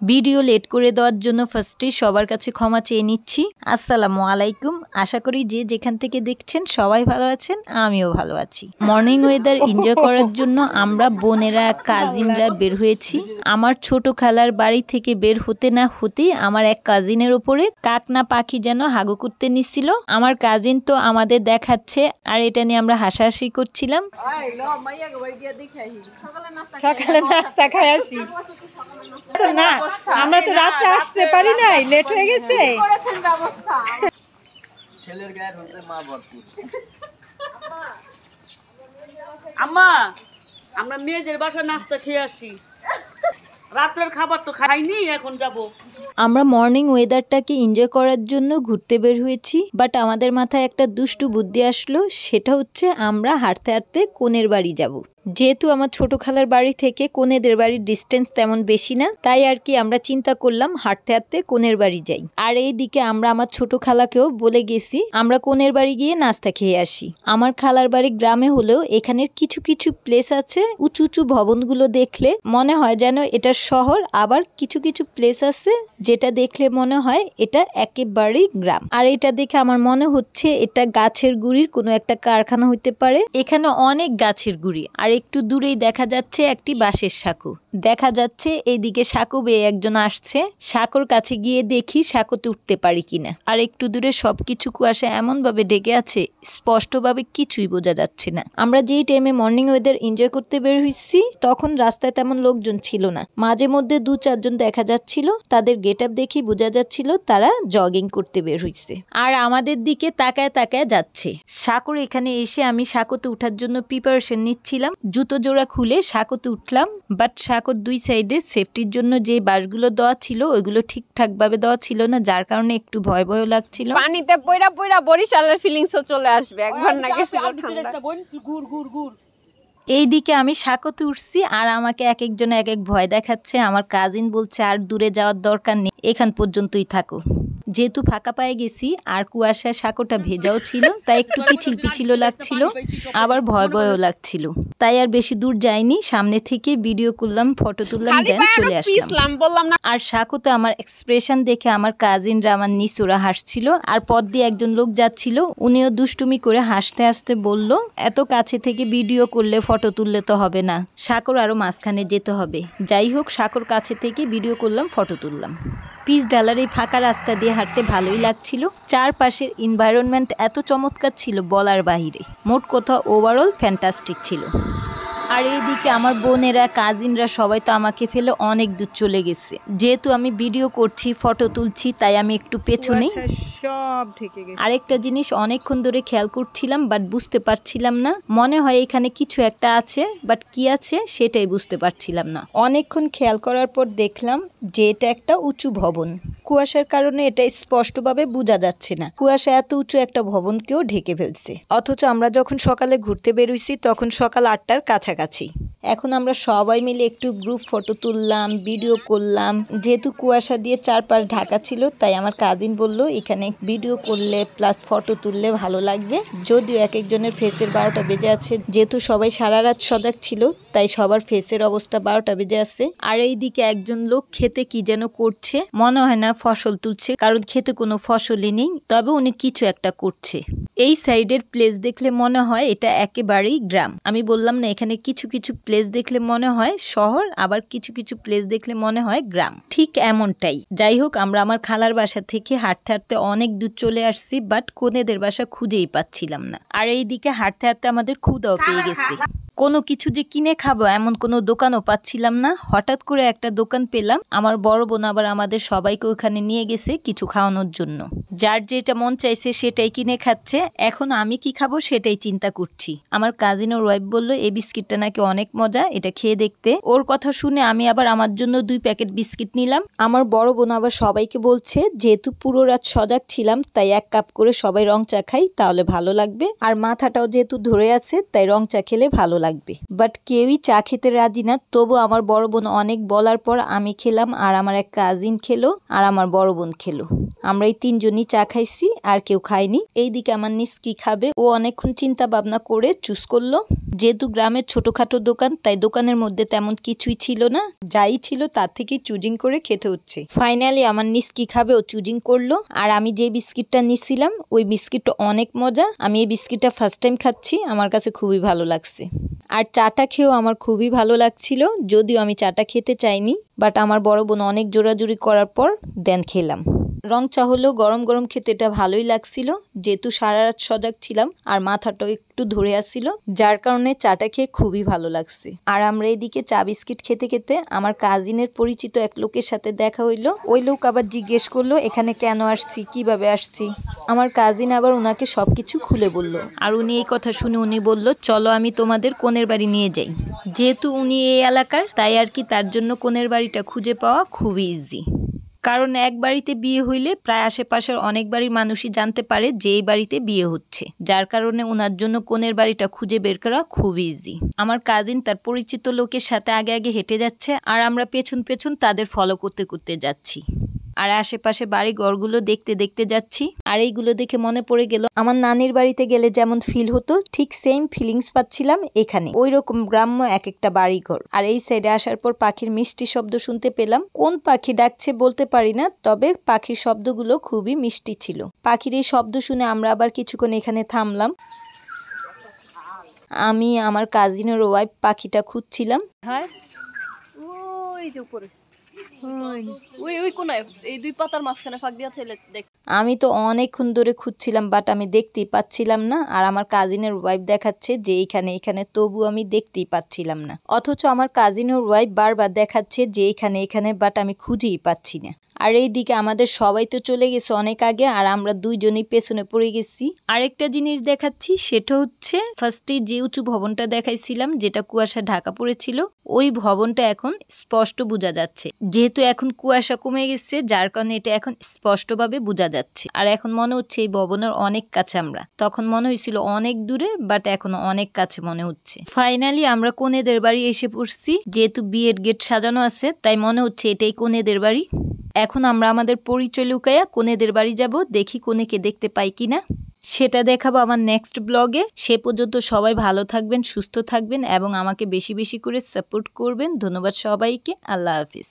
Video late করে দেওয়ার জন্য ফার্স্টে সবার কাছে ক্ষমা চেয়ে নিচ্ছি। আসসালামু আলাইকুম। আশা করি যে যেখান থেকে দেখছেন সবাই ভালো আছেন, আমিও ভালো আছি। মর্নিং ওয়েদার এনজয় করার জন্য আমরা বোনেরা কাজিনরা বের হয়েছি। আমার ছোট খালার বাড়ি থেকে বের হতে না হতেই আমার এক কাজিনের ওপরে কাকনা পাখি যেন হাগু করতে নিছিল। আমার কাজিন তো আমাদের দেখাচ্ছে আর এটা নিয়ে আমরা হাসাহাসি করছিলাম। সকালে নাস্তা খাই আসি না, আমরা তো রাতে আসতে পারি নাই, লেট হয়ে গেছে। ছেলের গায়ে ঢুকতে মা ভরপুর। আম্মা, আমরা মেয়েদের বাসা নাস্তা খেয়ে আসি, রাতের খাবার তো খাইনি, এখন যাব। আমরা মর্নিং ওয়েদারটাকে এনজয় করার জন্য ঘুরতে বের হয়েছি, বাট আমাদের মাথায় একটা দুষ্টু বুদ্ধি আসলো। সেটা হচ্ছে আমরা হাঁটতে হাঁটতে কোনের বাড়ি যাব। যেহেতু আমার ছোট খালার বাড়ি থেকে কোনেদের বাড়ির ডিস্টেন্স তেমন বেশি না, তাই আর কি আমরা চিন্তা করলাম হাঁটতে হাঁটতে কোনের বাড়ি যাই। আর এইদিকে আমরা আমার ছোট খালাকেও বলে গেছি আমরা কোনের বাড়ি গিয়ে নাস্তা খেয়ে আসি। আমার খালার বাড়ি গ্রামে হলেও এখানের কিছু কিছু প্লেস আছে, উঁচু উঁচু ভবনগুলো দেখলে মনে হয় যেন এটা শহর, আবার কিছু কিছু প্লেস আছে যেটা দেখলে মনে হয় এটা একেবারেই গ্রাম। আর এটা দেখে আমার মনে হচ্ছে এটা গাছের গুড়ির কোনো একটা কারখানা হইতে পারে। এখানে অনেক গাছের গুড়ি, আর একটু দূরেই দেখা যাচ্ছে একটি বাঁশের সাঁকো। দেখা যাচ্ছে এইদিকে সাঁকো বেয়ে একজন আসছে। সাঁকোর কাছে গিয়ে দেখি সাঁকোতে উঠতে পারি কিনা। আর একটু দূরে সবকিছু কুয়াশা এমন ভাবে ঢেকে আছে, স্পষ্টভাবে কিছুই বোঝা যাচ্ছে না। আমরা যেই টাইমে মর্নিং ওয়েদার এনজয় করতে বের হইছি তখন রাস্তায় তেমন লোকজন ছিল না। মাঝে মধ্যে 2-4 জন দেখা যাচ্ছিল, তাদের গেট আপ দেখি বোঝা যাচ্ছিল তারা জগিং করতে বের হইছে আর আমাদের দিকে তাকায় তাকায় যাচ্ছে। সাঁকোর এখানে এসে আমি সাঁকোতে উঠার জন্য প্রিপারেশন নিচ্ছিলাম। জুতো জোড়া খুলে সাঁকোতে উঠলাম, বাট সাঁকোর দুই সাইডে সেফটির জন্য যে বাঁশগুলো দেওয়া ছিল ওইগুলো ঠিকঠাক ভাবে দেওয়া ছিল না, যার কারণে একটু ভয় ভয় লাগছিল। পানিতে পয়রা পয়রা বরিশালের ফিলিংসও চলে আসবে, একবার না গেছিল ঠান্ডা। এইদিকে আমি সাঁকোতে উঠছি আর আমাকে এক একজন এক এক ভয় দেখাচ্ছে। আমার কাজিন বলছে আর দূরে যাওয়ার দরকার নেই, এখান পর্যন্তই থাকো। যেহেতু ফাঁকা পায়ে গেছি আর কুয়াশায় সাঁকোটা ভেজাও ছিল, তাই একটু পিছিল পিছিলও লাগছিল, আবার ভয় ভয়ও লাগছিল। তাই আর বেশি দূর যাইনি, সামনে থেকে ভিডিও করলাম, ফটো তুললাম, দেন চলে আসলাম। আর সাঁকোতে আমার এক্সপ্রেশন দেখে আমার কাজিনরা আমার নিচুরা হাসছিল। আর পথ দিয়ে একজন লোক যাচ্ছিল, উনিও দুষ্টুমি করে হাসতে হাসতে বলল এত কাছে থেকে ভিডিও করলে ফটো তুললে তো হবে না, সাঁকোর আরো মাঝখানে যেতে হবে। যাই হোক, সাঁকোর কাছে থেকে ভিডিও করলাম, ফটো তুললাম। পিচ ডালার এই ফাঁকা রাস্তা দিয়ে হাঁটতে ভালোই লাগছিল। চারপাশের এনভায়রনমেন্ট এত চমৎকার ছিল বলার বাহিরে। মোট কথা ওভারঅল ফ্যান্টাস্টিক ছিল। আর এইদিকে আমার বোনেরা কাজিনরা সবাই তো আমাকে ফেলে অনেক দূর চলে গেছে। যেহেতু আমি ভিডিও করছি, ফটো তুলছি, তাই আমি একটু পেছনেই। সব ঢেকে গেছে। আরেকটা জিনিস অনেকক্ষণ ধরে খেয়াল করছিলাম, বাট বুঝতে পারছিলাম না। মনে হয় এখানে কিছু একটা আছে, বাট কি আছে সেটাই বুঝতে পারছিলাম না। অনেকক্ষণ খেয়াল করার পর দেখলাম যে এটা একটা উঁচু ভবন। কুয়াশার কারণে এটা স্পষ্টভাবে বোঝা যাচ্ছে না। কুয়াশা এত উঁচু একটা ভবনকেও ঢেকে ফেলছে। অথচ আমরা যখন সকালে ঘুরতে বেরোইছি তখন সকাল 8টার কাছাকাছি। এখন আমরা সবাই মিলে একটু গ্রুপ ফটো তুললাম, ভিডিও করলাম। যেহেতু কুয়াশা দিয়ে চারপাশ ঢাকা ছিল, তাই আমার কাজিন বলল এখানে ভিডিও করলে প্লাস ফটো তুললে ভালো লাগবে। যদিও এক একজনের ফেসের 12টা বেজে আছে, যেহেতু সবাই সারা রাত সজাগ ছিল, তাই সবার ফেসের অবস্থা 12টা বেজে আছে। আর এইদিকে একজন লোক খেতে কি যেন করছে, মনে হয় না ফসল তুলছে, কারণ খেতে কোনো ফসলই নেই, তবে উনি কিছু একটা করছে। এই সাইডের প্লেস দেখলে মনে হয় এটা একেবারেই গ্রাম। আমি বললাম না, এখানে কিছু কিছু প্লেস দেখলে মনে হয় শহর, আবার কিছু কিছু প্লেস দেখলে মনে হয় গ্রাম, ঠিক এমনটাই। যাই হোক, আমরা আমার খালার বাসা থেকে হাঁটতে হাঁটতে অনেক দূর চলে আসছি, বাট কোনেদের বাসা খুঁজেই পাচ্ছিলাম না। আর এইদিকে হাঁটতে হাঁটতে আমাদের ক্ষুধাও পেয়ে গেছে। কোনো কিছু যে কিনে খাবো এমন কোনো দোকানও পাচ্ছিলাম না। হঠাৎ করে একটা দোকান পেলাম। আমার বড় বোন আবার আমাদের সবাইকে ওখানে নিয়ে গেছে কিছু খাওয়ানোর জন্য। যার যেটা মন চাইছে সেটাই কিনে খাচ্ছে। এখন আমি কি খাবো সেটাই চিন্তা করছি। আমার কাজিন ওর ওয়াইফ বললো এই বিস্কিটটা নাকি অনেক মজা, এটা খেয়ে দেখতে। ওর কথা শুনে আমি আবার আমার জন্য 2 প্যাকেট বিস্কিট নিলাম। আমার বড় বোন আবার সবাইকে বলছে যেহেতু পুরো রাত সজাগ ছিলাম, তাই 1 কাপ করে সবাই রং চা খাই, তাহলে ভালো লাগবে। আর মাথাটাও যেহেতু ধরে আছে, তাই রং চা খেলে ভালো লাগবে। বাট কেউই চা খেতে রাজি না। তবু আমার বড় বোন অনেক বলার পর আমি খেলাম, আর আমার এক কাজিন খেলো, আর আমার বড় বোন খেলো। আমরা এই 3 জনই চা খাইছি, আর কেউ খায়নি। এইদিকে আমার নিস কি খাবে, ও অনেকক্ষণ চিন্তা ভাবনা করে চুজ করলো। যেহেতু গ্রামের ছোটখাটো দোকান, তাই দোকানের মধ্যে তেমন কিছুই ছিল না, যাই ছিল তার থেকে চুজিং করে খেতে হচ্ছে। ফাইনালি আমার নিস কি খাবে ও চুজিং করলো। আর আমি যে বিস্কিটটা নিছিলাম ওই বিস্কিটটা অনেক মজা। আমি এই বিস্কিটটা ফার্স্ট টাইম খাচ্ছি, আমার কাছে খুবই ভালো লাগছে। আর চাটা খেয়েও আমার খুবই ভালো লাগছিল, যদিও আমি চাটা খেতে চাইনি, বাট আমার বড় বোন অনেক জোরাজুরি করার পর দেন খেলাম। রং চা হলেও গরম গরম খেতে এটা ভালোই লাগছিল, যেহেতু সারা রাত সজাগ ছিলাম আর মাথাটা একটু ধরে আসছিল, যার কারণে চাটা খেয়ে খুবই ভালো লাগছে। আর আমরা এদিকে চা বিস্কিট খেতে খেতে আমার কাজিনের পরিচিত এক লোকের সাথে দেখা হইলো। ওই লোক আবার জিজ্ঞেস করলো এখানে কেন আসছি, কিভাবে আসছি। আমার কাজিন আবার ওনাকে সবকিছু খুলে বলল। আর উনি এই কথা শুনে উনি বলল, চলো আমি তোমাদের কোণের বাড়ি নিয়ে যাই। যেহেতু উনি এই এলাকার, তাই আর কি তার জন্য কোণের বাড়িটা খুঁজে পাওয়া খুবই ইজি। কারণ এক বাড়িতে বিয়ে হইলে প্রায় আশেপাশের অনেক বাড়ির মানুষই জানতে পারে যে এই বাড়িতে বিয়ে হচ্ছে, যার কারণে ওনার জন্য কোণের বাড়িটা খুঁজে বের করা খুব ইজি। আমার কাজিন তার পরিচিত লোকের সাথে আগে আগে হেঁটে যাচ্ছে, আর আমরা পেছন পেছন তাদের ফলো করতে করতে যাচ্ছি। আর আশেপাশে বাড়ি ঘরগুলো দেখতে দেখতে যাচ্ছি। আর এইগুলো দেখে মনে পড়ে গেল আমার নানির বাড়িতে গেলে যেমন ফিল হতো, ঠিক সেম ফিলিংস পাচ্ছিলাম এখানে। ওই রকম গ্রাম্য এক একটা বাড়ি ঘর। আর এই সাইডে আসার পর পাখির মিষ্টি শব্দ শুনতে পেলাম। কোন পাখি ডাকছে বলতে পারি না, তবে পাখির শব্দগুলো খুবই মিষ্টি ছিল। পাখির এই শব্দ শুনে আমরা আবার কিছুক্ষণ এখানে থামলাম। আমি আমার কাজিনের ওয়াইফ পাখিটা খুঁজছিলাম। হ্যাঁ ওই যে উপরে ওই কোনায় এই দুই পাতার মাঝখানে ফাঁক দিয়া ছেলে দেখ। আমি তো অনেকক্ষণ ধরে খুঁজছিলাম, বাট আমি দেখতেই পাচ্ছিলাম না। আর আমার কাজিনের ওয়াইফ দেখাচ্ছে যে এখানে, তবু আমি দেখতেই পাচ্ছিলাম না। অথচ আমার কাজিনের ওয়াইফ বারবার দেখাচ্ছে যে এখানে, বাট আমি খুঁজেই পাচ্ছি না। আর এইদিকে আমাদের সবাই তো চলে গেছে অনেক আগে, আর আমরা দুইজনই পেছনে পড়ে গেছি। আরেকটা জিনিস দেখাচ্ছি, সেটা হচ্ছে ফার্স্টে যে উঁচু ভবনটা দেখাইছিলাম, যেটা কুয়াশা ঢাকা পড়েছিল, ওই ভবনটা এখন স্পষ্ট বোঝা যাচ্ছে। যেহেতু এখন কুয়াশা কমে গেছে, যার কারণে এটা এখন স্পষ্টভাবে বোঝা যাচ্ছে। আর এখন মনে হচ্ছে এই ভবনের অনেক কাছে আমরা। তখন মনে হয়েছিল অনেক দূরে, বাট এখন অনেক কাছে মনে হচ্ছে। ফাইনালি আমরা কোনেদের বাড়ি এসে পড়ছি। যেহেতু বিয়ের গেট সাজানো আছে, তাই মনে হচ্ছে এটাই কোনেদের বাড়ি। এখন আমরা আমাদের পরিচয় লুকাইয়া কোনেদের বাড়ি যাব, দেখি কোনেকে দেখতে পাই কিনা। সেটা দেখাবো আমার নেক্সট ব্লগে। সে পর্যন্ত সবাই ভালো থাকবেন, সুস্থ থাকবেন এবং আমাকে বেশি বেশি করে সাপোর্ট করবেন। ধন্যবাদ সবাইকে। আল্লাহ হাফিজ।